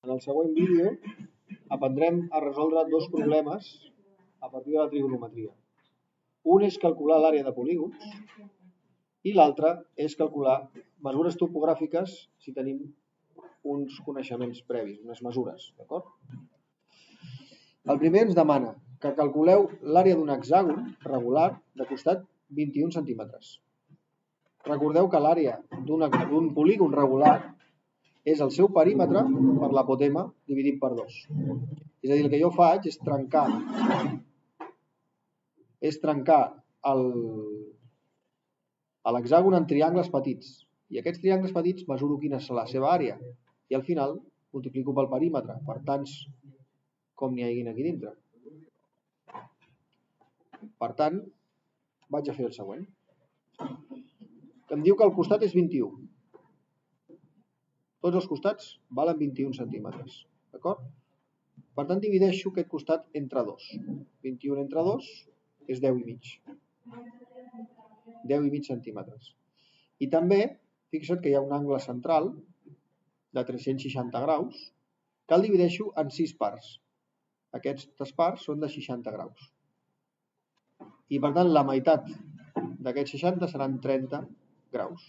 En el següent vídeo aprendrem a resoldre dos problemes a partir de la trigonometria. Un és calcular l'àrea de polígons i l'altre és calcular mesures topogràfiques si tenim uns coneixements previs, unes mesures, d'acord? El primer ens demana que calculeu l'àrea d'un hexàgon regular de costat 21 centímetres. Recordeu que l'àrea d'un polígon regular és el seu perímetre per l'apotema dividit per 2. És a dir, el que jo faig és trencar l'hexàgon en triangles petits. I aquests triangles petits mesuro quina és la seva àrea. I al final multiplico pel perímetre, per tants com n'hi hagi aquí dintre. Per tant, vaig a fer el següent. Que em diu que el costat és 21. Tots els costats valen 21 centímetres. D'acord? Per tant, divideixo aquest costat entre 2. 21 entre 2 és 10,5. 10,5 centímetres. I també, fixa't que hi ha un angle central de 360 graus que el divideixo en 6 parts. Aquestes parts són de 60 graus. I per tant, la meitat d'aquests 60 seran 30 graus.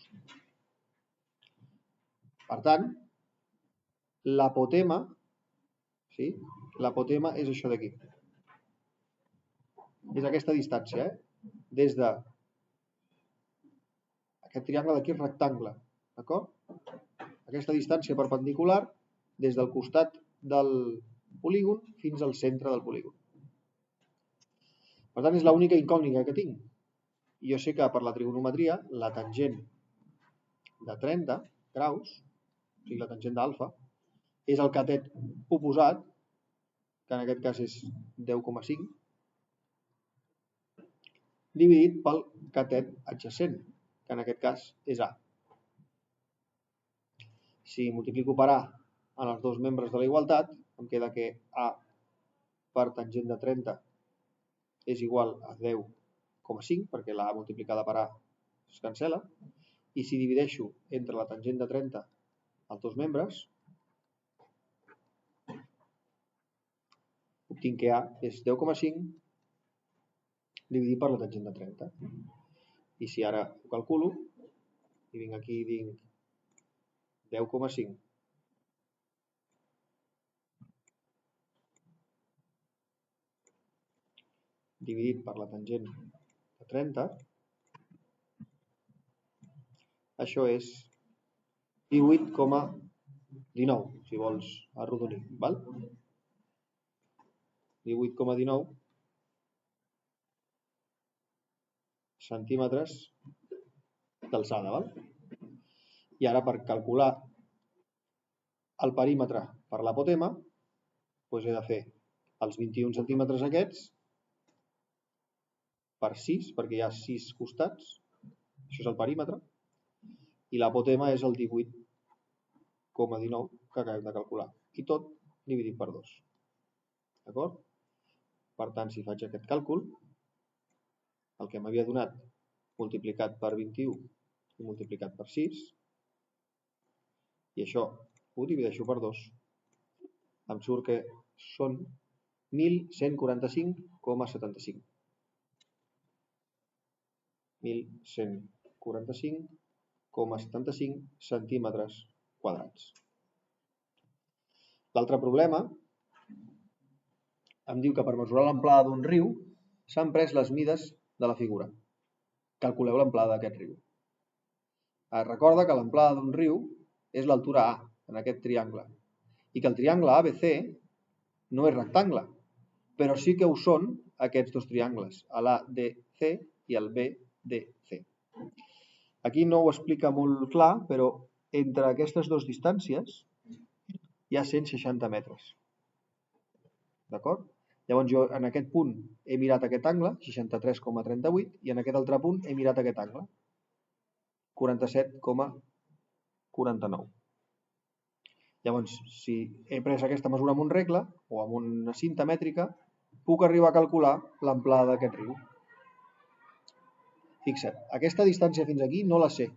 Per tant, l'apotema és això d'aquí. És aquesta distància, des de aquest triangle d'aquí és rectangle, d'acord? Aquesta distància perpendicular des del costat del polígon fins al centre del polígon. Per tant, és l'única incògnita que tinc. I jo sé que per la trigonometria la tangent de 30 graus, o sigui la tangent d'alfa, és el catet oposat, que en aquest cas és 10,5, dividit pel catet adjacent, que en aquest cas és A. Si multiplico per A en els dos membres de la igualtat, em queda que A per tangent de 30 és igual a 10,5, perquè la A multiplicada per A es cancela, i si divideixo entre la tangent de 30 els dos membres, obtinc que A és 10,5 dividit per la tangent de 30. I si ara ho calculo, i vinc aquí i dic 10,5 dividit per la tangent de 30, això és 18,19, si vols arrodonir, val? 18,19 centímetres d'alçada, val? I ara per calcular el perímetre per l'apotema, doncs he de fer els 21 centímetres aquests per 6, perquè hi ha 6 costats, això és el perímetre, i l'apotema és el 18,19 que acabem de calcular, i tot dividit per 2. D'acord? Per tant, si faig aquest càlcul, el que m'havia donat multiplicat per 21 i multiplicat per 6, i això ho divideixo per 2, em surt que són 1.145,75. 1.145,75 centímetres quadrats. L'altre problema em diu que per mesurar l'amplada d'un riu s'han pres les mides de la figura. Calculeu l'amplada d'aquest riu. Recorda que l'amplada d'un riu és l'altura A, en aquest triangle, i que el triangle ABC no és rectangle, però sí que ho són aquests dos triangles, l'ADC i el BDC. Aquí no ho explica molt clar, però entre aquestes dues distàncies hi ha 160 metres. D'acord? Llavors jo en aquest punt he mirat aquest angle, 63,38, i en aquest altre punt he mirat aquest angle, 47,49. Llavors, si he pres aquesta mesura amb un regle o amb una cinta mètrica, puc arribar a calcular l'amplada d'aquest riu. Fixa't, aquesta distància fins aquí no la sé,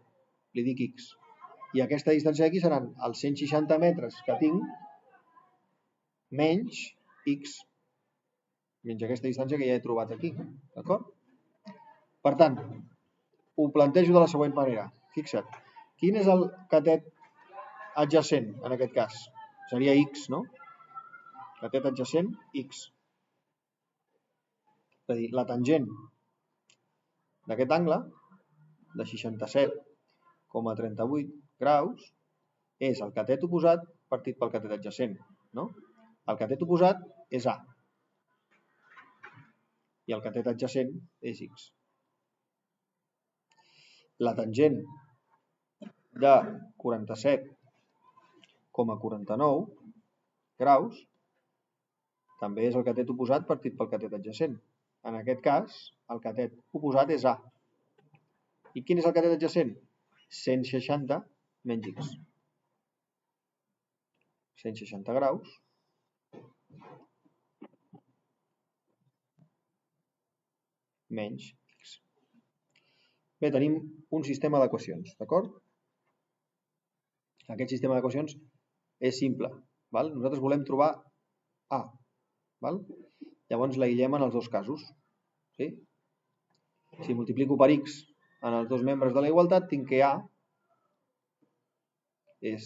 li dic X. I aquesta distància d'aquí seran els 160 metres que tinc menys x, menys aquesta distància que ja he trobat aquí, d'acord? Per tant, ho plantejo de la següent manera. Fixa't, quin és el catet adjacent en aquest cas? Seria x, no? Catet adjacent, x. És a dir, la tangent d'aquest angle, de 67,38 graus, és el catet oposat partit pel catet adjacent, no? El catet oposat és A i el catet adjacent és X. La tangent de 47,49 graus també és el catet oposat partit pel catet adjacent. En aquest cas, el catet oposat és A. I quin és el catet adjacent? 160 menys X. 160 graus menys X. Bé, tenim un sistema d'equacions, d'acord? Aquest sistema d'equacions és simple. Val? Nosaltres volem trobar A. Val? Llavors l'aïllem en els dos casos. Sí? Si multiplico per X en els dos membres de la igualtat, tinc que A és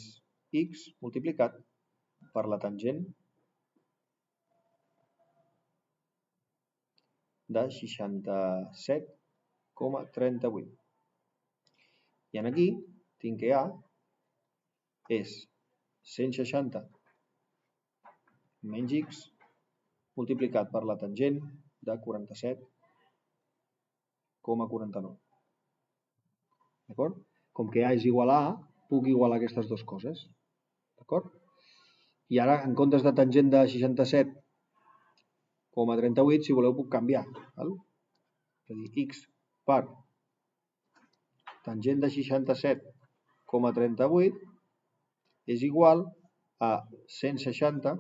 X multiplicat per la tangent de 67,38. I aquí tinc que A és 160 menys X multiplicat per la tangent de 47,49. D'acord? Com que A és igual a A, puc igualar aquestes dues coses. D'acord? I ara, en comptes de tangent de 67,38, si voleu, puc canviar. Val? És a dir, X per tangent de 67,38 és igual a 160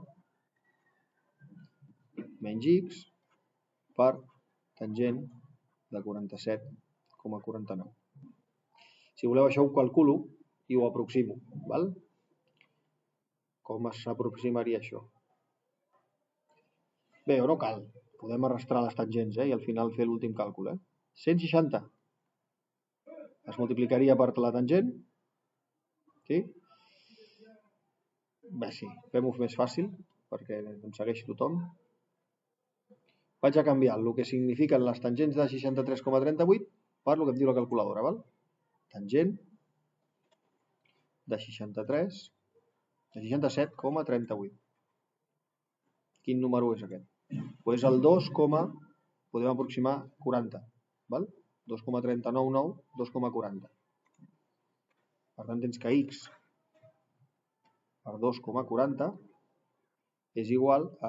menys X per tangent de 47,49. Si voleu, això ho calculo i ho aproximo. Val? Com s'aproximaria això? Bé, o no cal. Podem arrastrar les tangents i al final fer l'últim càlcul. 160 es multiplicaria per la tangent. Sí? Bé, sí. Fem-ho més fàcil perquè em segueixi tothom. Vaig a canviar el que signifiquen les tangents de 63,38 per el que em diu la calculadora. Val? Tangent de 67,38. Quin número és aquest? Doncs el 2, podem aproximar 40. Val? 2,399, 2,40. Per tant, tens que X per 2,40 és igual a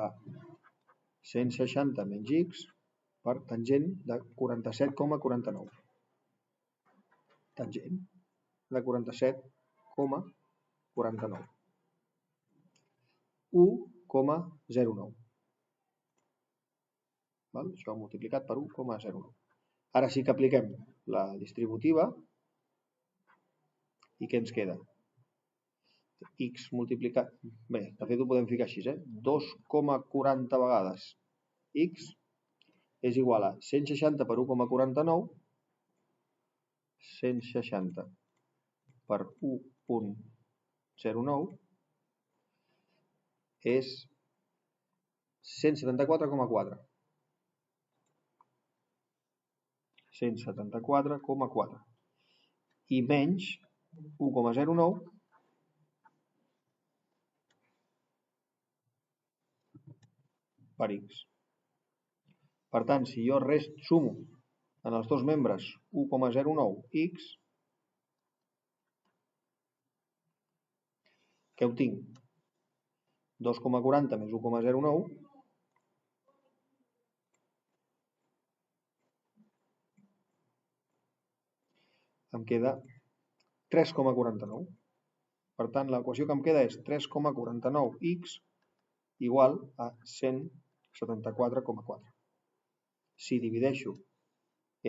160 menys X per tangent de 47,49. Tangent de 47,49. 1,09. Això multiplicat per 1,09. Ara sí que apliquem la distributiva i què ens queda? X multiplicat... Bé, de fet ho podem ficar així, 2,40 vegades X és igual a 160 per 1,49, 160 per 1,09 és 174,4. 174,4 i menys 1,09 per X. Per tant, si jo sumo en els dos membres 1,09 X, què obtinc? 2,40 més 1,09 em queda 3,49. Per tant, l'equació que em queda és 3,49x igual a 174,4. Si divideixo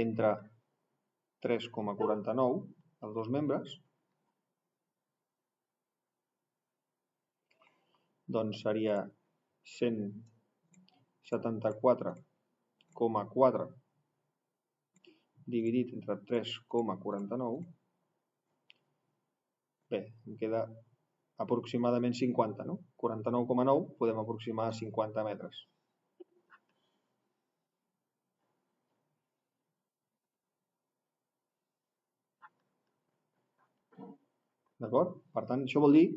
entre 3,49 els dos membres, doncs seria 174,4 dividit entre 3,49, bé, em queda aproximadament 50, no? 49,9 podem aproximar a 50 metres. D'acord? Per tant, això vol dir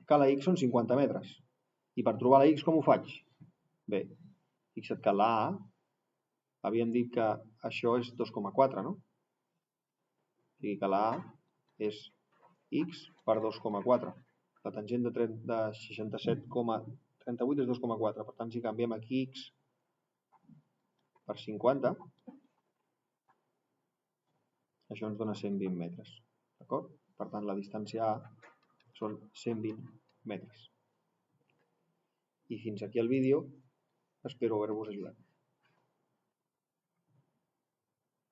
que la x són 50 metres. I per trobar la x com ho faig? Bé, fixa't que la A havíem dit que això és 2,4, no? O sigui que la A és x per 2,4. La tangent de 67,38 és 2,4. Per tant, si canviem aquí x per 50, això ens dona 120 metres. D'acord? Per tant, la distància A són 120 metres. I fins aquí el vídeo. Espero haver-vos ajudat.